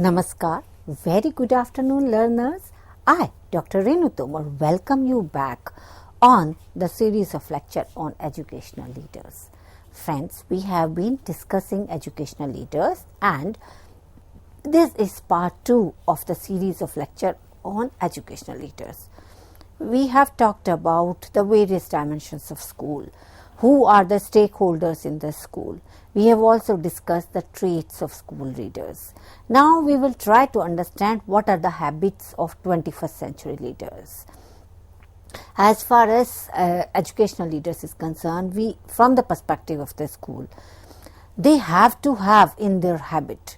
Namaskar. Very good afternoon, learners. I, Dr. Renu Tomar, welcome you back on the series of lecture on educational leaders. Friends, we have been discussing educational leaders, and this is part 2 of the series of lecture on educational leaders. We have talked about the various dimensions of school. Who are the stakeholders in the school? We have also discussed the traits of school leaders. Now we will try to understand what are the habits of 21st century leaders. As far as educational leaders is concerned, from the perspective of the school, they have to have in their habit.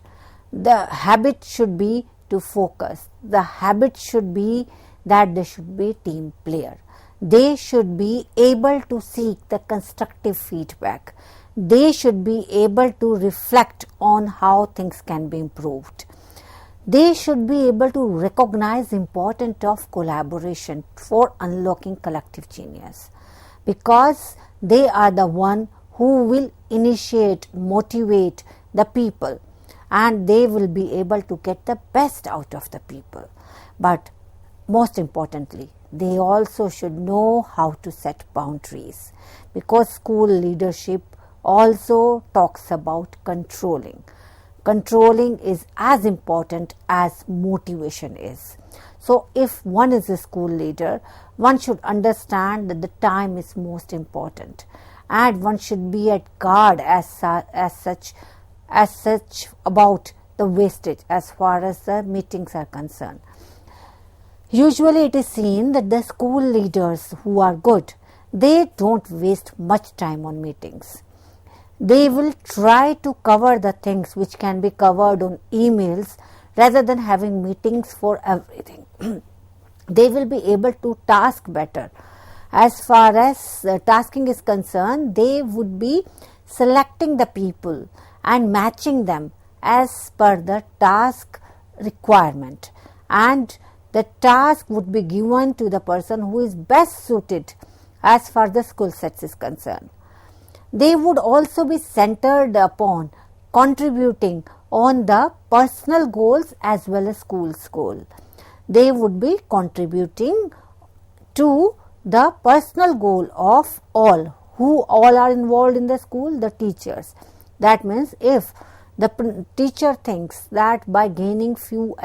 The habit should be to focus. The habit should be that they should be team player. They should be able to seek the constructive feedback. They should be able to reflect on how things can be improved. They should be able to recognize the importance of collaboration for unlocking collective genius, because they are the one who will initiate, motivate the people, and they will be able to get the best out of the people. But most importantly, they also should know how to set boundaries, because school leadership also talks about controlling. Controlling is as important as motivation is. So if one is a school leader, one should understand that the time is most important, and one should be at guard as such about the wastage as far as the meetings are concerned. Usually it is seen that the school leaders who are good, they don't waste much time on meetings. They will try to cover the things which can be covered on emails rather than having meetings for everything. They will be able to task better. As far as tasking is concerned, they would be selecting the people and matching them as per the task requirement, and the task would be given to the person who is best suited as far as the skill sets is concerned. They would also be centered upon contributing on the personal goals as well as school's goal. They would be contributing to the personal goal of all. Who all are involved in the school? The teachers. That means if the teacher thinks that by gaining few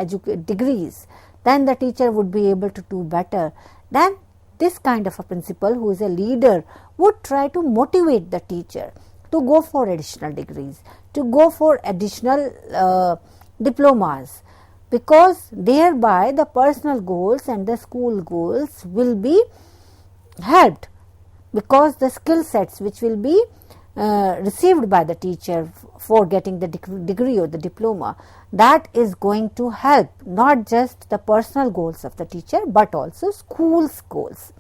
degrees, then the teacher would be able to do better, then this kind of a principal who is a leader would try to motivate the teacher to go for additional degrees, to go for additional diplomas, because thereby the personal goals and the school goals will be helped, because the skill sets which will be received by the teacher for getting the degree or the diploma, that is going to help not just the personal goals of the teacher but also school's goals.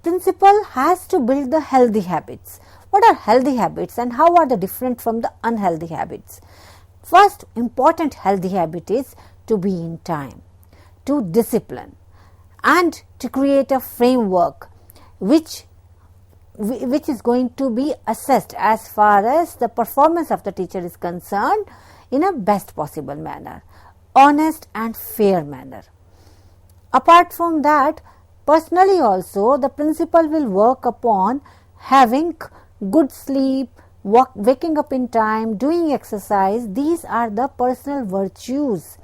Principal has to build the healthy habits. What are healthy habits and how are they different from the unhealthy habits? First important healthy habit is to be in time, to discipline, and to create a framework which is going to be assessed as far as the performance of the teacher is concerned in a best possible manner, honest and fair manner. Apart from that, personally also the principal will work upon having good sleep, waking up in time, doing exercise. These are the personal virtues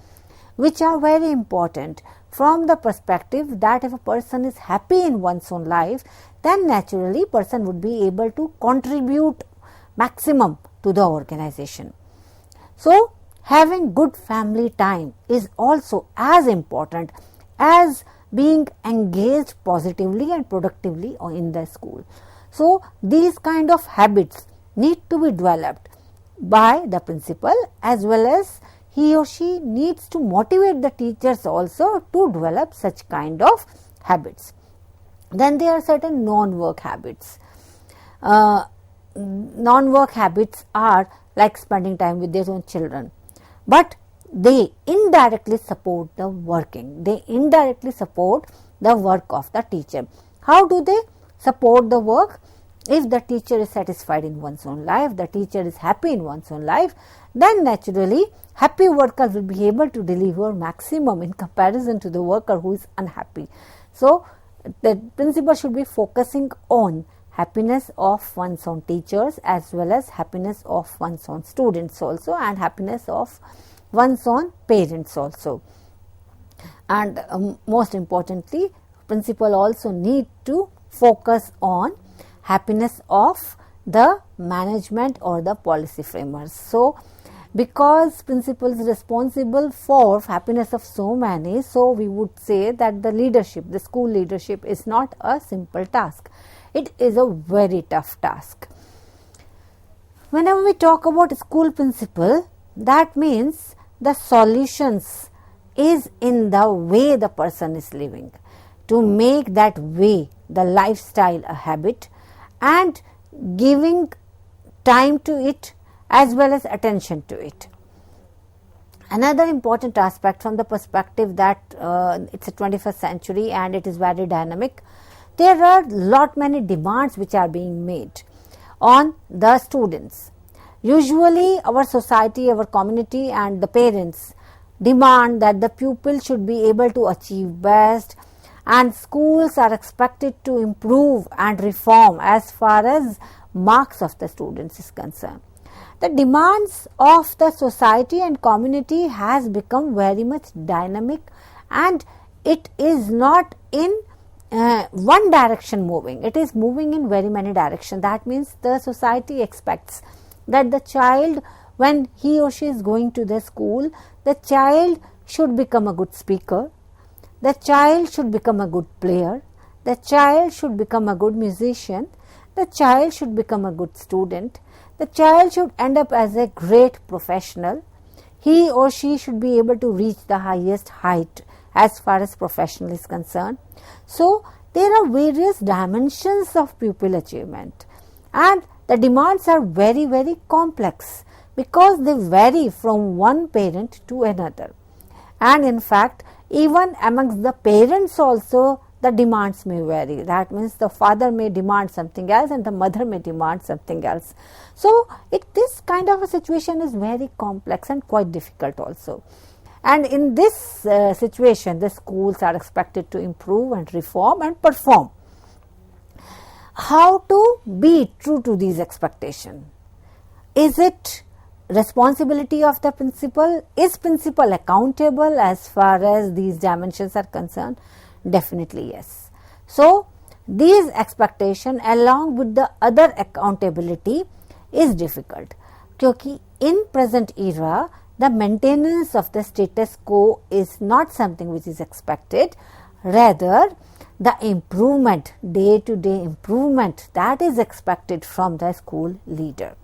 which are very important from the perspective that if a person is happy in one's own life, then naturally person would be able to contribute maximum to the organization. So having good family time is also as important as being engaged positively and productively in the school. So these kind of habits need to be developed by the principal, as well as he or she needs to motivate the teachers also to develop such kind of habits. Then there are certain non-work habits. Non-work habits are like spending time with their own children, but they indirectly support the working. They indirectly support the work of the teacher. How do they support the work? If the teacher is satisfied in one's own life, the teacher is happy in one's own life, then naturally happy worker will be able to deliver maximum in comparison to the worker who is unhappy. So, the principal should be focusing on happiness of one's own teachers as well as happiness of one's own students also, and happiness of one's own parents also. And most importantly, principal also need to focus on happiness of the management or the policy framers. So, because principal is responsible for happiness of so many, so we would say that the leadership, the school leadership is not a simple task. It is a very tough task. Whenever we talk about school principal, that means the solutions is in the way the person is living, to make that way, the lifestyle, a habit, and giving time to it as well as attention to it. Another important aspect from the perspective that it's a 21st century and it is very dynamic, there are lot many demands which are being made on the students. Usually our society, our community and the parents demand that the pupil should be able to achieve best, and schools are expected to improve and reform as far as marks of the students is concerned. The demands of the society and community has become very much dynamic, and it is not in one direction moving, it is moving in very many directions. That means the society expects that the child, when he or she is going to the school, the child should become a good speaker, the child should become a good player, the child should become a good musician, the child should become a good student, the child should end up as a great professional, he or she should be able to reach the highest height as far as professional is concerned. So, there are various dimensions of pupil achievement, and the demands are very, very complex because they vary from one parent to another. And in fact, even amongst the parents also the demands may vary. That means the father may demand something else and the mother may demand something else. So, this kind of a situation is very complex and quite difficult also. And in this situation, the schools are expected to improve and reform and perform. How to be true to these expectations? Is it responsibility of the principal? Is principal accountable as far as these dimensions are concerned? Definitely yes. So, these expectations along with the other accountability is difficult, because in present era the maintenance of the status quo is not something which is expected, rather the improvement, day to day improvement, that is expected from the school leader.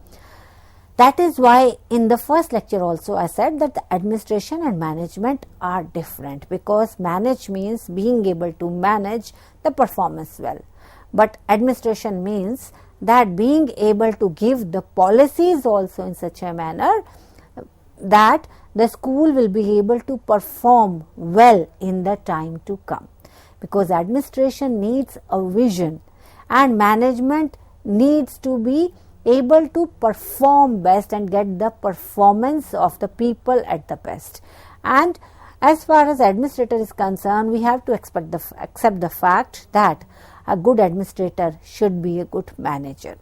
That is why in the first lecture also I said that the administration and management are different, because manage means being able to manage the performance well, but administration means that being able to give the policies also in such a manner that the school will be able to perform well in the time to come, because administration needs a vision and management needs to be able to perform best and get the performance of the people at the best. And as far as administrator is concerned, we have to accept the fact that a good administrator should be a good manager.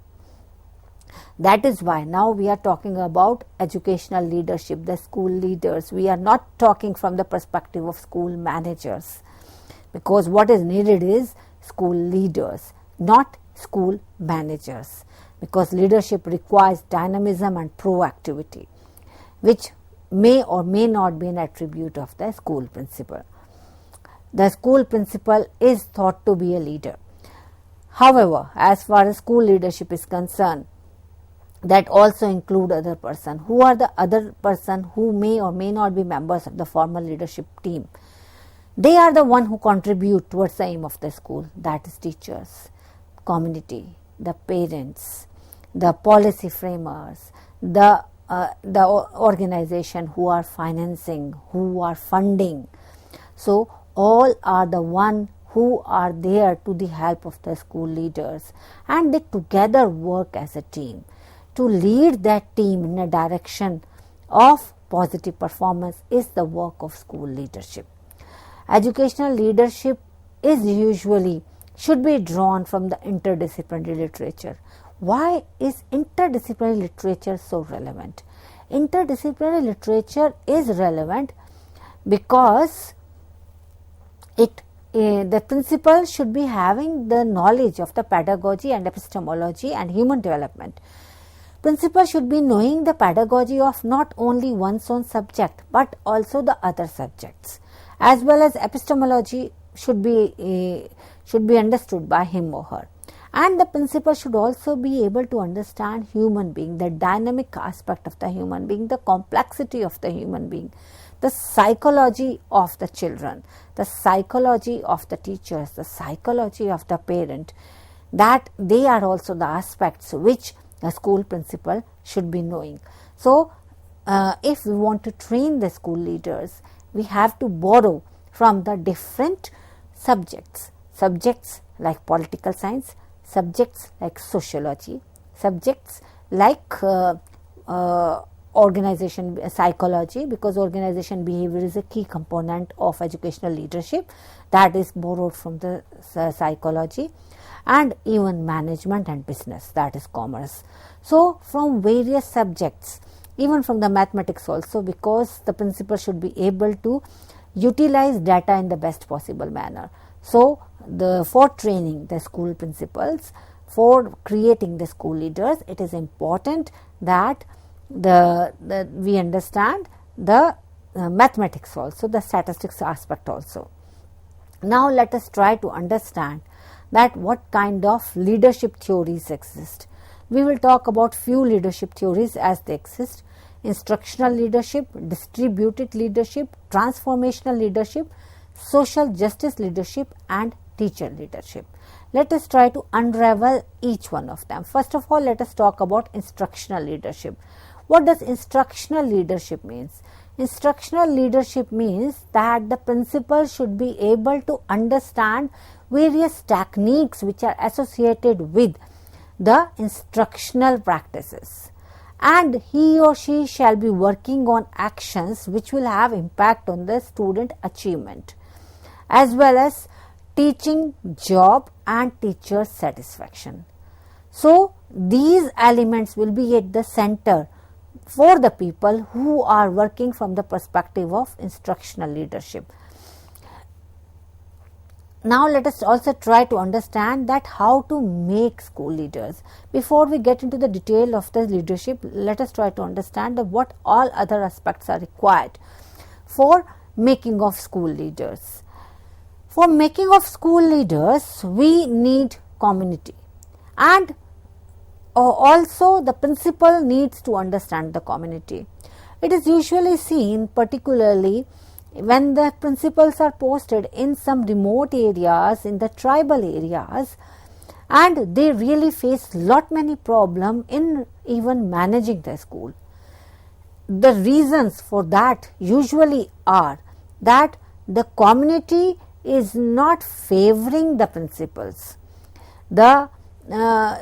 That is why now we are talking about educational leadership, the school leaders. We are not talking from the perspective of school managers, because what is needed is school leaders, not school managers, because leadership requires dynamism and proactivity, which may or may not be an attribute of the school principal. The school principal is thought to be a leader. However, as far as school leadership is concerned, that also include other person. Who are the other person who may or may not be members of the formal leadership team? They are the one who contribute towards the aim of the school, that is teachers, community, the parents, the policy framers, the organization who are financing, who are funding. So, all are the one who are there to the help of the school leaders, and they together work as a team to lead that team in a direction of positive performance is the work of school leadership. Educational leadership is usually should be drawn from the interdisciplinary literature. Why is interdisciplinary literature so relevant? Interdisciplinary literature is relevant because the principal should be having the knowledge of the pedagogy and epistemology and human development. Principal should be knowing the pedagogy of not only one's own subject but also the other subjects, as well as epistemology should be understood by him or her. And the principal should also be able to understand human being, the dynamic aspect of the human being, the complexity of the human being, the psychology of the children, the psychology of the teachers, the psychology of the parent, that they are also the aspects which a school principal should be knowing. So, if we want to train the school leaders, we have to borrow from the different subjects like political science, subjects like sociology, subjects like organization psychology, because organization behavior is a key component of educational leadership, that is borrowed from the psychology, and even management and business, that is commerce. So, from various subjects, even from the mathematics also, because the principal should be able to utilize data in the best possible manner. So, for training the school principals, for creating the school leaders, it is important that we understand the mathematics also, the statistics aspect also. Now, let us try to understand that what kind of leadership theories exist. We will talk about few leadership theories as they exist: instructional leadership, distributed leadership, transformational leadership, social justice leadership, and teacher leadership. Let us try to unravel each one of them. First of all, let us talk about instructional leadership. What does instructional leadership means? Instructional leadership means that the principal should be able to understand various techniques which are associated with the instructional practices, and he or she shall be working on actions which will have impact on the student achievement, as well as teaching job and teacher satisfaction. So, these elements will be at the center for the people who are working from the perspective of instructional leadership. Now, let us also try to understand that how to make school leaders. Before we get into the detail of the leadership, let us try to understand that what all other aspects are required for making of school leaders. For making of school leaders, we need community, and also the principal needs to understand the community. It is usually seen, particularly when the principals are posted in some remote areas, in the tribal areas, and they really face lot many problems in even managing the school. The reasons for that usually are that the community is not favoring the principals. The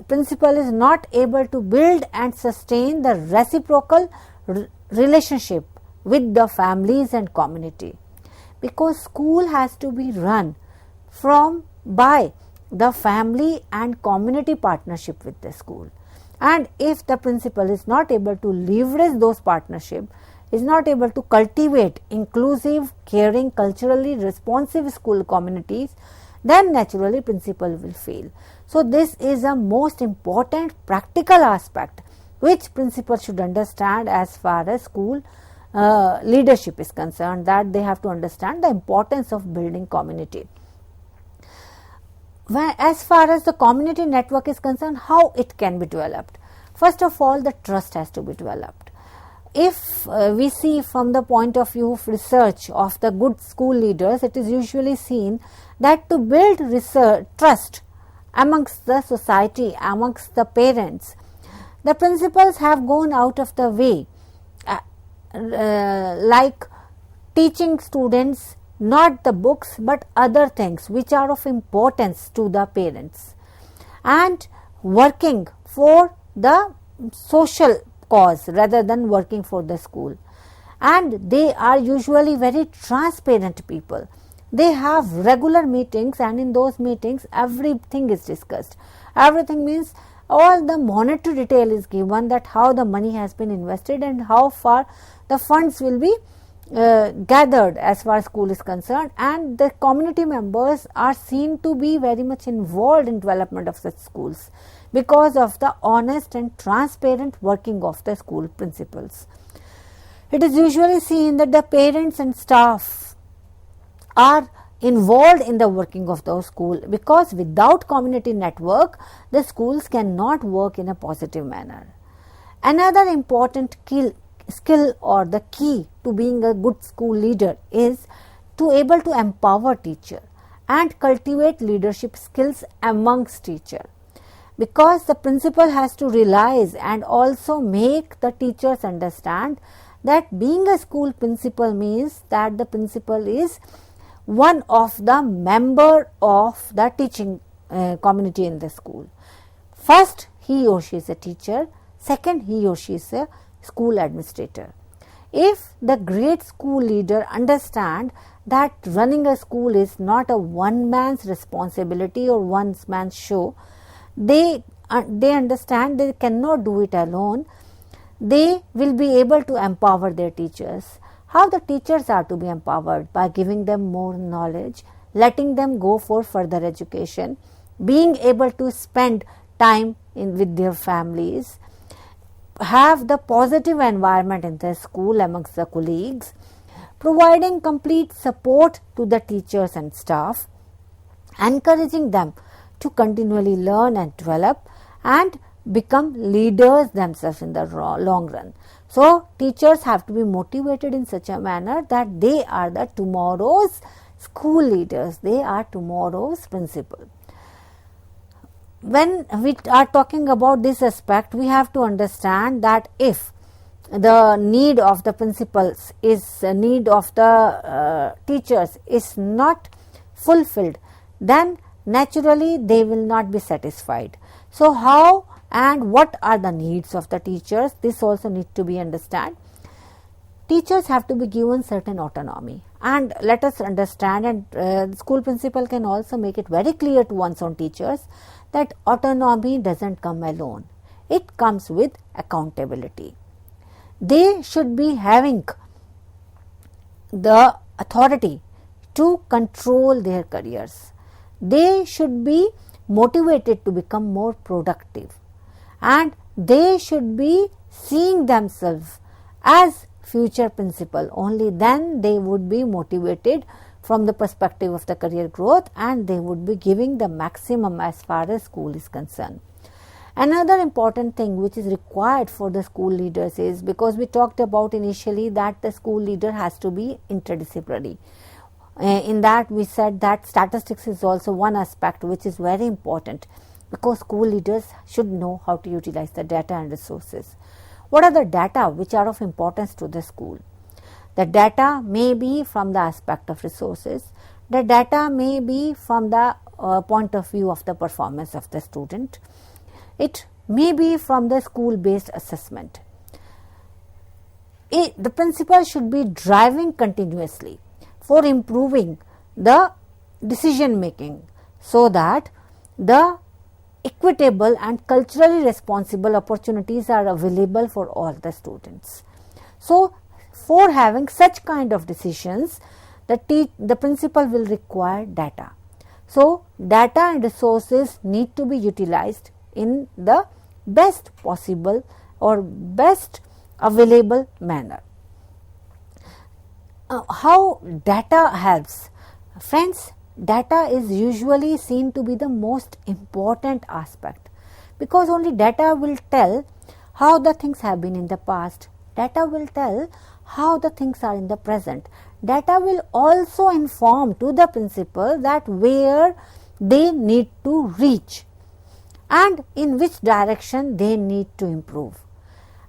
principal is not able to build and sustain the reciprocal relationship with the families and community, because school has to be run by the family and community partnership with the school. And if the principal is not able to leverage those partnerships, is not able to cultivate inclusive, caring, culturally responsive school communities, then naturally principal will fail. So, this is a most important practical aspect which principal should understand as far as school leadership is concerned, that they have to understand the importance of building community. As far as the community network is concerned, how it can be developed? First of all, the trust has to be developed. If we see from the point of view of research of the good school leaders, it is usually seen that to build trust amongst the society, amongst the parents, the principals have gone out of the way, like teaching students not the books but other things which are of importance to the parents, and working for the social cause rather than working for the school. And they are usually very transparent people. They have regular meetings, and in those meetings everything is discussed. Everything means all the monetary detail is given, that how the money has been invested and how far the funds will be gathered as far as school is concerned, and the community members are seen to be very much involved in development of such schools because of the honest and transparent working of the school principals. It is usually seen that the parents and staff are involved in the working of the school, because without community network the schools cannot work in a positive manner. Another important skill or the key to being a good school leader is to able to empower teacher and cultivate leadership skills amongst teacher, because the principal has to realize and also make the teachers understand that being a school principal means that the principal is one of the member of the teaching community in the school. First, he or she is a teacher. Second, he or she is a school administrator. If the great school leader understand that running a school is not a one man's responsibility or one man's show, they understand they cannot do it alone. They will be able to empower their teachers. How the teachers are to be empowered? By giving them more knowledge, letting them go for further education, being able to spend time with their families, have the positive environment in the school amongst the colleagues, providing complete support to the teachers and staff, encouraging them to continually learn and develop and become leaders themselves in the long run. So, teachers have to be motivated in such a manner that they are the tomorrow's school leaders, they are tomorrow's principal. When we are talking about this aspect, we have to understand that if the need of the principals is need of the teachers is not fulfilled, then naturally they will not be satisfied. So, how and what are the needs of the teachers? This also need to be understood. Teachers have to be given certain autonomy, and let us understand, and the school principal can also make it very clear to one's own teachers that autonomy doesn't come alone. It comes with accountability. They should be having the authority to control their careers. They should be motivated to become more productive, and they should be seeing themselves as future principal. Only then they would be motivated from the perspective of the career growth, and they would be giving the maximum as far as school is concerned. Another important thing which is required for the school leaders is, because we talked about initially that the school leader has to be interdisciplinary. In that we said that statistics is also one aspect which is very important, because school leaders should know how to utilize the data and resources. What are the data which are of importance to the school? The data may be from the aspect of resources. The data may be from the point of view of the performance of the student. It may be from the school-based assessment. The principal should be driving continuously for improving the decision making, so that the equitable and culturally responsible opportunities are available for all the students. So, for having such kind of decisions, the principal will require data. So, data and resources need to be utilized in the best possible or best available manner. How data helps? Friends, data is usually seen to be the most important aspect, because only data will tell how the things have been in the past. Data will tell how the things are in the present. Data will also inform to the principal that where they need to reach and in which direction they need to improve,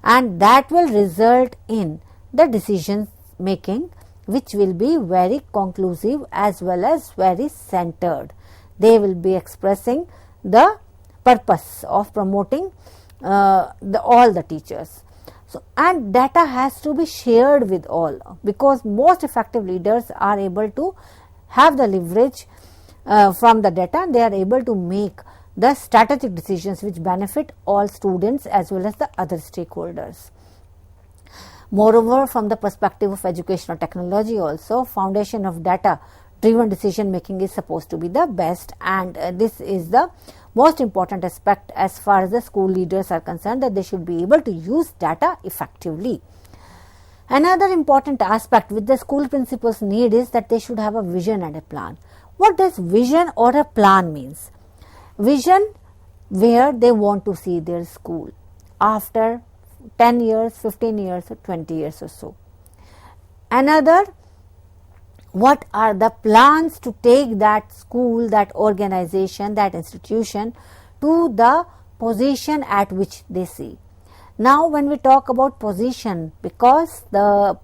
and that will result in the decision making which will be very conclusive as well as very centered. They will be expressing the purpose of promoting all the teachers. So, and data has to be shared with all, because most effective leaders are able to have the leverage from the data, and they are able to make the strategic decisions which benefit all students as well as the other stakeholders. Moreover, from the perspective of educational technology also, foundation of data driven decision making is supposed to be the best, and this is the most important aspect as far as the school leaders are concerned, that they should be able to use data effectively. Another important aspect which the school principals need is that they should have a vision and a plan. What does vision or a plan means? Vision, where they want to see their school after 10 years, 15 years or 20 years or so. Another, what are the plans to take that school, that organization, that institution to the position at which they see. Now, when we talk about position, because the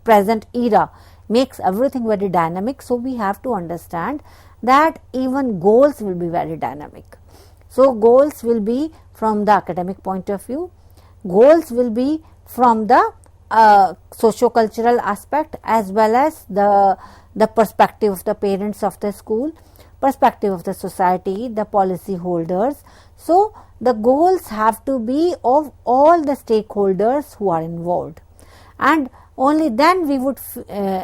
present era makes everything very dynamic, so we have to understand that even goals will be very dynamic. So, goals will be from the academic point of view, goals will be from the socio-cultural aspect as well as the perspective of the parents of the school, perspective of the society, the policy holders. So, the goals have to be of all the stakeholders who are involved, and only then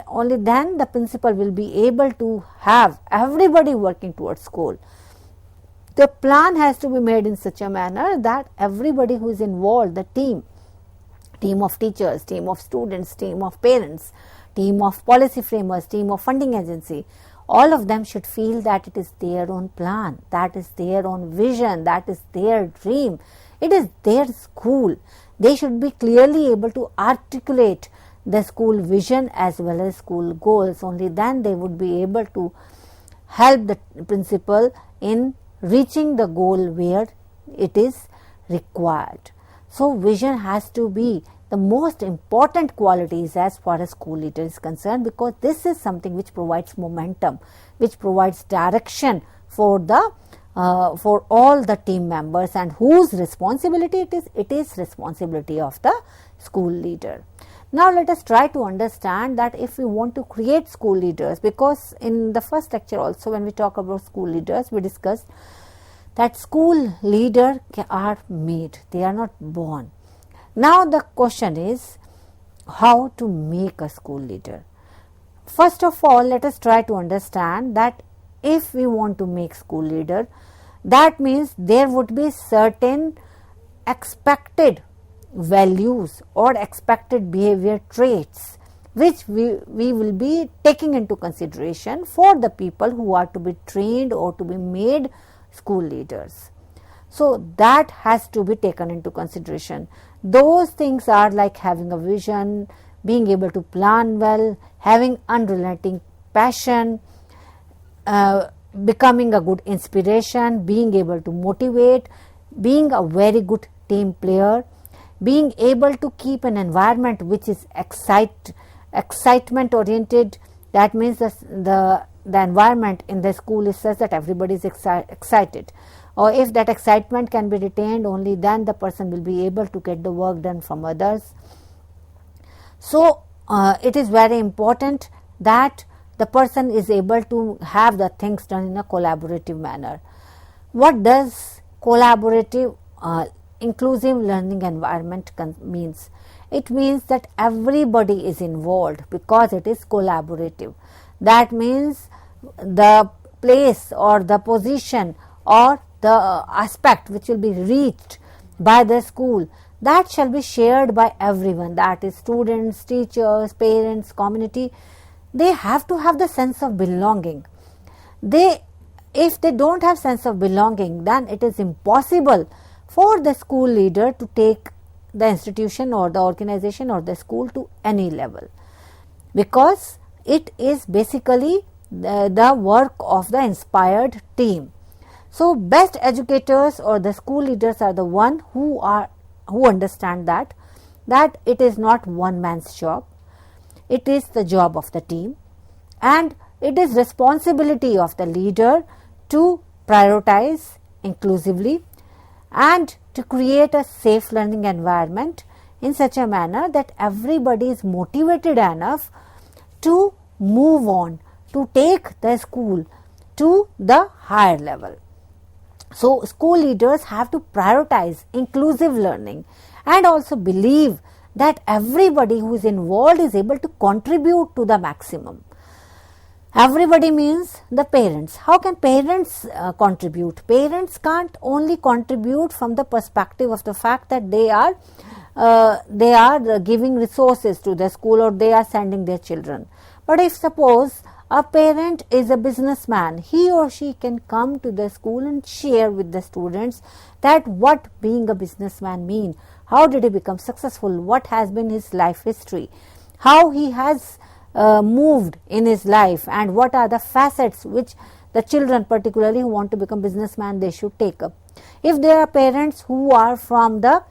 only then the principal will be able to have everybody working towards goal. The plan has to be made in such a manner that everybody who is involved, the team of teachers, team of students, team of parents, team of policy framers, team of funding agency, all of them should feel that it is their own plan, that is their own vision, that is their dream, it is their school. They should be clearly able to articulate the school vision as well as school goals. Only then they would be able to help the principal in reaching the goal where it is required. So, vision has to be the most important qualities as far as school leader is concerned, because this is something which provides momentum, which provides direction for the for all the team members, and whose responsibility it is? It is responsibility of the school leader. Now, let us try to understand that if we want to create school leaders, because in the first lecture also when we talk about school leaders, we discussed that school leaders are made, they are not born. Now, the question is how to make a school leader. First of all, let us try to understand that if we want to make school leader, that means there would be certain expected values or expected behavior traits which we will be taking into consideration for the people who are to be trained or to be made school leaders. So, that has to be taken into consideration. Those things are like having a vision, being able to plan well, having unrelenting passion, becoming a good inspiration, being able to motivate, being a very good team player, being able to keep an environment which is excitement oriented. That means the environment in the school is such that everybody is excited, or if that excitement can be retained, only then the person will be able to get the work done from others. So, it is very important that the person is able to have the things done in a collaborative manner. What does collaborative inclusive learning environment means? It means that everybody is involved because it is collaborative. That means the place or the position or the aspect which will be reached by the school, that shall be shared by everyone, that is students, teachers, parents, community. They have to have the sense of belonging. If they don't have sense of belonging, then it is impossible for the school leader to take the institution or the organization or the school to any level, because it is basically the work of the inspired team. So, best educators or the school leaders are the one who understand that it is not one man's job. it is the job of the team, and it is responsibility of the leader to prioritize inclusively and to create a safe learning environment in such a manner that everybody is motivated enough to move on, to take the school to the higher level. So, school leaders have to prioritize inclusive learning and also believe that everybody who is involved is able to contribute to the maximum. Everybody means the parents. How can parents contribute? Parents can't only contribute from the perspective of the fact that they are giving resources to the school or they are sending their children. But if suppose a parent is a businessman, he or she can come to the school and share with the students that what being a businessman mean, how did he become successful, what has been his life history, how he has moved in his life, and what are the facets which the children particularly who want to become businessman they should take up. If there are parents who are from the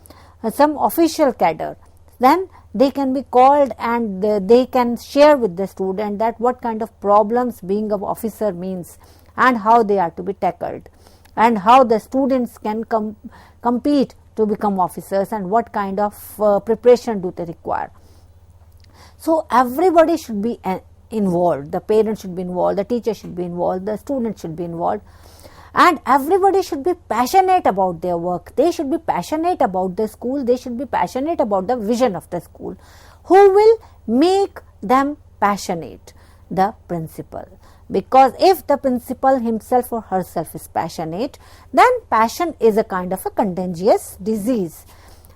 some official cadre, then they can be called and they can share with the student that what kind of problems being an officer means and how they are to be tackled, and how the students can compete to become officers and what kind of preparation do they require. So, everybody should be involved, the parents should be involved, the teacher should be involved, the student should be involved, and everybody should be passionate about their work. They should be passionate about the school, they should be passionate about the vision of the school. Who will make them passionate? The principal. Because if the principal himself or herself is passionate, then passion is a kind of a contagious disease,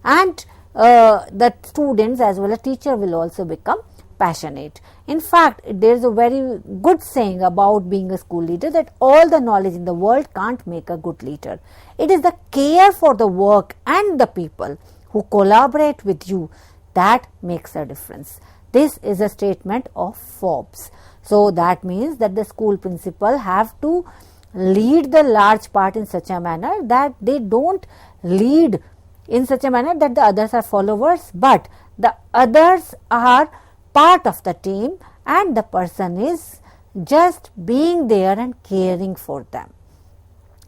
and the students as well as teacher will also become passionate. In fact, there is a very good saying about being a school leader that all the knowledge in the world can't make a good leader. It is the care for the work and the people who collaborate with you that makes a difference. This is a statement of Forbes. So, that means that the school principal have to lead the large part in such a manner that they don't lead in such a manner that the others are followers, but the others are part of the team and the person is just being there and caring for them,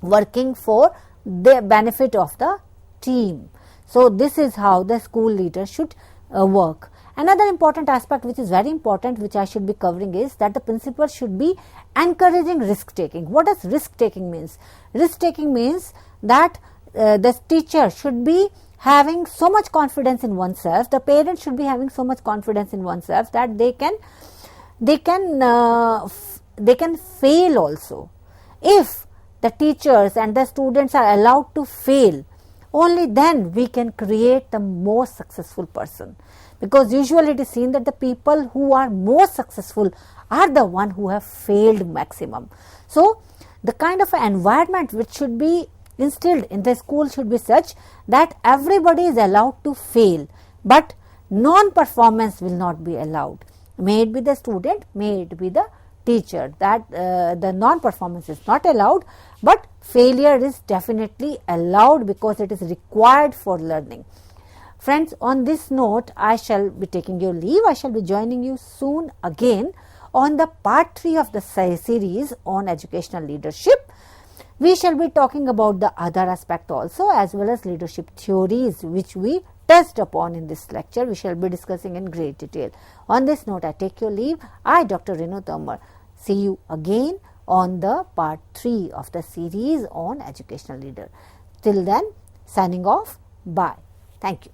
working for the benefit of the team. So, this is how the school leader should work. Another important aspect which is very important, which I should be covering, is that the principal should be encouraging risk taking. What does risk taking means? Risk taking means that the teacher should be having so much confidence in oneself, the parent should be having so much confidence in oneself that they can fail also. If the teachers and the students are allowed to fail, only then we can create the most successful person, because usually it is seen that the people who are most successful are the one who have failed maximum. So, the kind of environment which should be instilled in the school should be such that everybody is allowed to fail, but non-performance will not be allowed. May it be the student, may it be the teacher, that the non-performance is not allowed, but failure is definitely allowed because it is required for learning. Friends, on this note, I shall be taking your leave. I shall be joining you soon again on the part 3 of the series on educational leadership. We shall be talking about the other aspect also, as well as leadership theories which we touched upon in this lecture. We shall be discussing in great detail. On this note, I take your leave. I, Dr. Renu Tomar, see you again on the part 3 of the series on educational leader. Till then, signing off. Bye. Thank you.